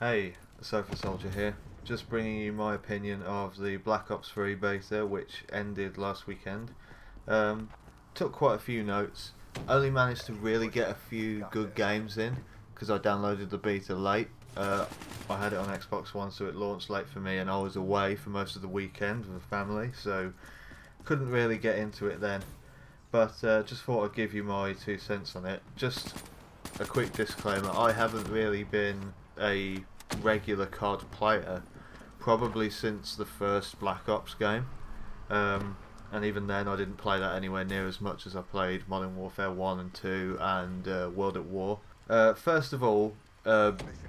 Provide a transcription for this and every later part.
Hey, TheSofaSoldier here. Just bringing you my opinion of the Black Ops 3 beta, which ended last weekend. Took quite a few notes. Only managed to really get a few good games in because I downloaded the beta late. I had it on Xbox One, so it launched late for me, and I was away for most of the weekend with the family, so couldn't really get into it then. But just thought I'd give you my 2 cents on it. Just a quick disclaimer: I haven't really been a regular COD player probably since the first Black Ops game, and even then I didn't play that anywhere near as much as I played Modern Warfare 1 and 2 and World at War. First of all,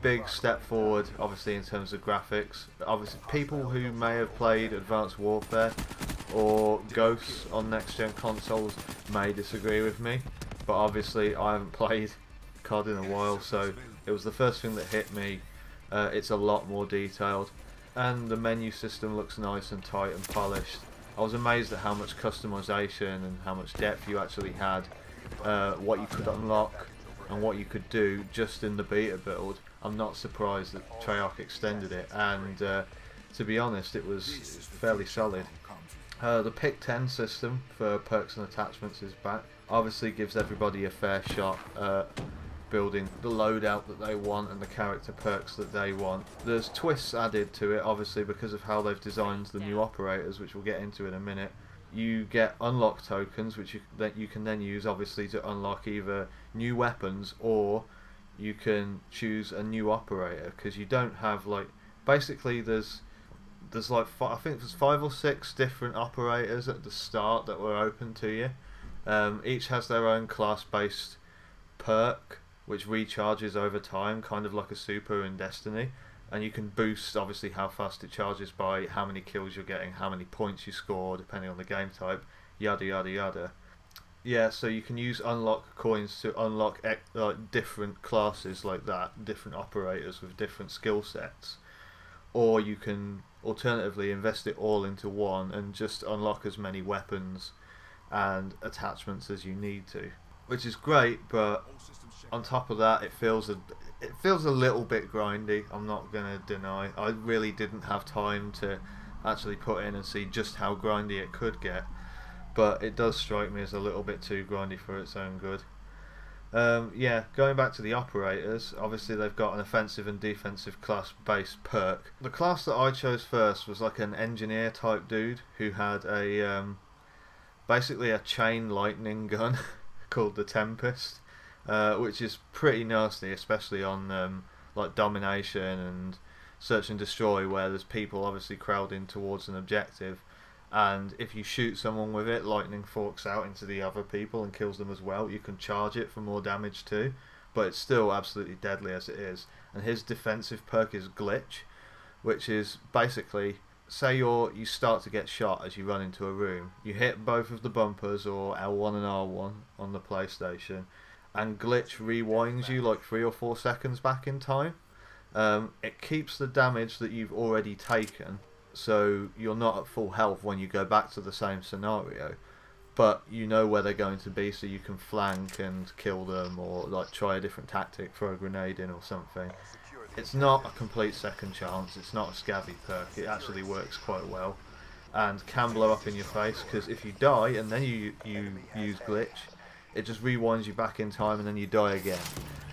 big step forward obviously in terms of graphics. Obviously people who may have played Advanced Warfare or Ghosts on next gen consoles may disagree with me, but obviously I haven't played COD in a while, so it was the first thing that hit me. It's a lot more detailed, and the menu system looks nice and tight and polished. I was amazed at how much customization and how much depth you actually had, what you could unlock and what you could do just in the beta build. I'm not surprised that Treyarch extended it, and to be honest, it was fairly solid. The Pick 10 system for perks and attachments is back. Obviously gives everybody a fair shot building the loadout that they want and the character perks that they want. There's twists added to it, obviously, because of how they've designed the new operators, which we'll get into in a minute. You get unlock tokens, which you can then use, obviously, to unlock either new weapons or you can choose a new operator, because you don't have, like, basically there's like I think there's 5 or 6 different operators at the start that were open to you. Each has their own class-based perk, which recharges over time, kind of like a super in Destiny, and you can boost obviously how fast it charges by how many kills you're getting, how many points you score depending on the game type, yada yada yada. Yeah, so you can use unlock coins to unlock like different classes like that, different operators with different skill sets, or you can alternatively invest it all into one and just unlock as many weapons and attachments as you need to, which is great. But on top of that, it feels a little bit grindy. I'm not gonna deny. I really didn't have time to actually put in and see just how grindy it could get, but it does strike me as a little bit too grindy for its own good. Yeah, going back to the operators, obviously they've got an offensive and defensive class based perk. The class that I chose first was like an engineer type dude who had a basically a chain lightning gun called the Tempest, which is pretty nasty, especially on like domination and search and destroy, where there's people obviously crowding towards an objective, and if you shoot someone with it, lightning forks out into the other people and kills them as well. You can charge it for more damage too, but it's still absolutely deadly as it is. And his defensive perk is Glitch, which is basically, say you start to get shot as you run into a room, you hit both of the bumpers, or L1 and R1 on the PlayStation, and Glitch rewinds you like 3 or 4 seconds back in time. It keeps the damage that you've already taken, so you're not at full health when you go back to the same scenario, but you know where they're going to be, so you can flank and kill them, or like try a different tactic, throw a grenade in or something. It's not a complete second chance, it's not a scabby perk, it actually works quite well and can blow up in your face, because if you die and then you use Glitch, it just rewinds you back in time and then you die again.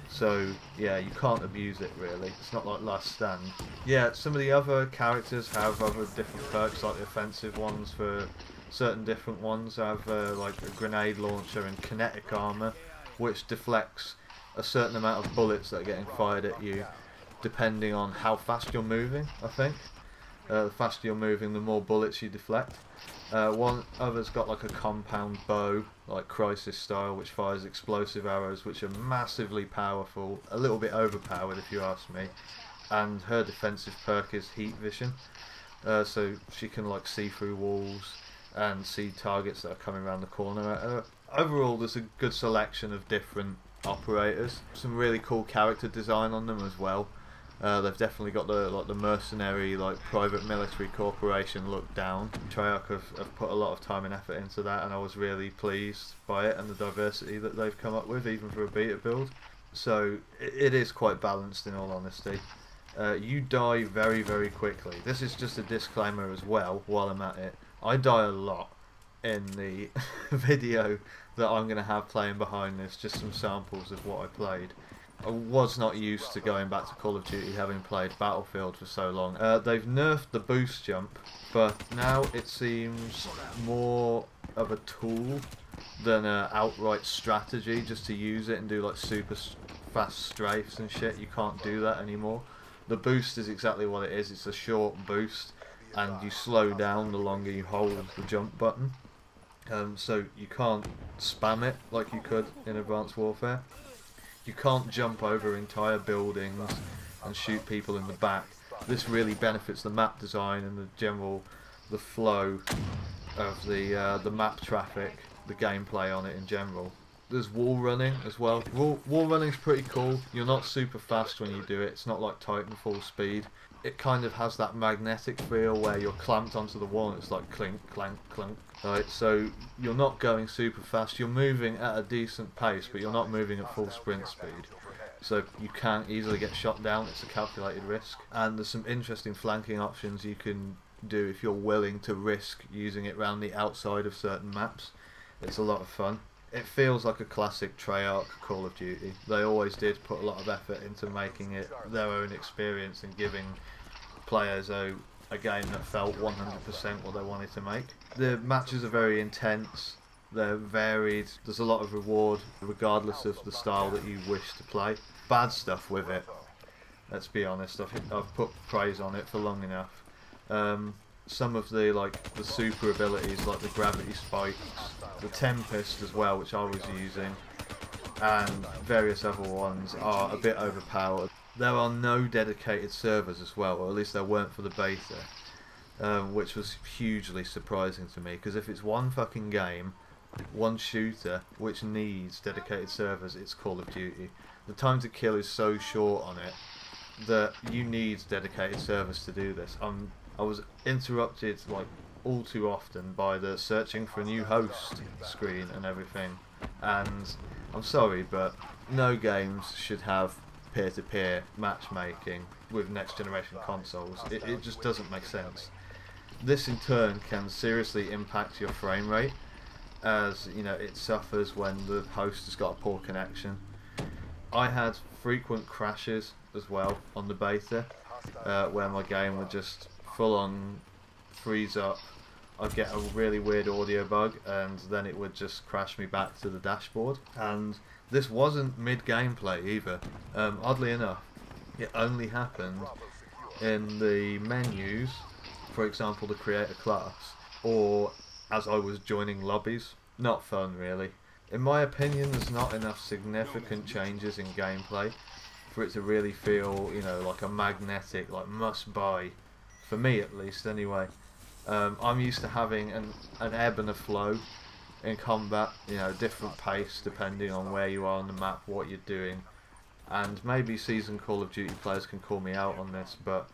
So yeah, you can't abuse it really. It's not like Last Stand. Yeah, some of the other characters have other different perks, like the offensive ones for certain different ones have like a grenade launcher and kinetic armor, which deflects a certain amount of bullets that are getting fired at you depending on how fast you're moving, I think. The faster you're moving, the more bullets you deflect. One other's got like a compound bow, like Crisis style, which fires explosive arrows, which are massively powerful, a little bit overpowered if you ask me. And her defensive perk is Heat Vision, so she can like see through walls and see targets that are coming around the corner at her. Overall, there's a good selection of different operators. Some really cool character design on them as well. They've definitely got the mercenary, like private military corporation look down. Treyarch have put a lot of time and effort into that, and I was really pleased by it and the diversity that they've come up with, even for a beta build. So it is quite balanced in all honesty. you die very, very quickly. This is just a disclaimer as well while I'm at it. I die a lot in the video that I'm going to have playing behind this, just some samples of what I played. I was not used to going back to Call of Duty having played Battlefield for so long. They've nerfed the boost jump, but now it seems more of a tool than an outright strategy just to use it and do like super fast strafes and shit. You can't do that anymore. The boost is exactly what it is. It's a short boost and you slow down the longer you hold the jump button. So you can't spam it like you could in Advanced Warfare. You can't jump over entire buildings and shoot people in the back. This really benefits the map design and the flow of the map traffic, the gameplay on it in general. There's wall running as well. Wall running's pretty cool. You're not super fast when you do it. It's not like Titanfall speed. It kind of has that magnetic feel where you're clamped onto the wall and it's like clink, clank, clunk. Right, so you're not going super fast. You're moving at a decent pace, but you're not moving at full sprint speed. So you can easily get shot down. It's a calculated risk. And there's some interesting flanking options you can do if you're willing to risk using it around the outside of certain maps. It's a lot of fun. It feels like a classic Treyarch Call of Duty. They always did put a lot of effort into making it their own experience and giving players a game that felt 100% what they wanted to make. The matches are very intense, they're varied, there's a lot of reward regardless of the style that you wish to play. Bad stuff with it, let's be honest. I've put praise on it for long enough. Some of the super abilities like the gravity spikes, the Tempest as well, which I was using, and various other ones are a bit overpowered. There are no dedicated servers as well, or at least there weren't for the beta, which was hugely surprising to me, because if it's one fucking game, one shooter, which needs dedicated servers, it's Call of Duty. The time to kill is so short on it that you need dedicated servers to do this. I was interrupted like all too often by the searching for a new host screen and everything, and I'm sorry, but no games should have peer-to-peer matchmaking with next generation consoles. It just doesn't make sense. This in turn can seriously impact your frame rate, as you know, it suffers when the host has got a poor connection. I had frequent crashes as well on the beta, where my game would just full on freeze up. I'd get a really weird audio bug and then it would just crash me back to the dashboard. And this wasn't mid-gameplay either. Oddly enough, it only happened in the menus, for example the create a class, or as I was joining lobbies. Not fun really. In my opinion, there's not enough significant changes in gameplay for it to really feel, you know, like a magnetic, like must buy, for me at least anyway. I'm used to having an ebb and a flow in combat, you know, different pace depending on where you are on the map, what you're doing, and maybe seasoned Call of Duty players can call me out on this, but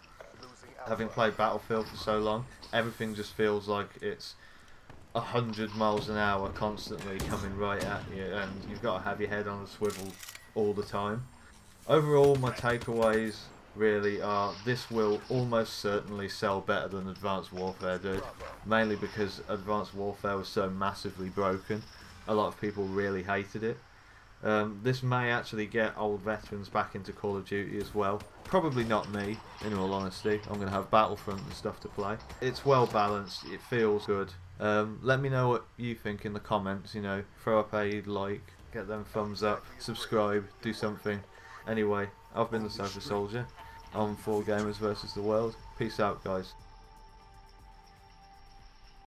having played Battlefield for so long, everything just feels like it's 100 miles an hour constantly coming right at you, and you've got to have your head on a swivel all the time. Overall, my takeaways really are, this will almost certainly sell better than Advanced Warfare did, mainly because Advanced Warfare was so massively broken. A lot of people really hated it. This may actually get old veterans back into Call of Duty as well. Probably not me, in all honesty. I'm going to have Battlefront and stuff to play. It's well balanced, it feels good. Let me know what you think in the comments, you know, throw up a like, get them thumbs up, subscribe, do something. Anyway, I've been TheSofaSoldier. I'm 4 Gamers versus the World. Peace out, guys.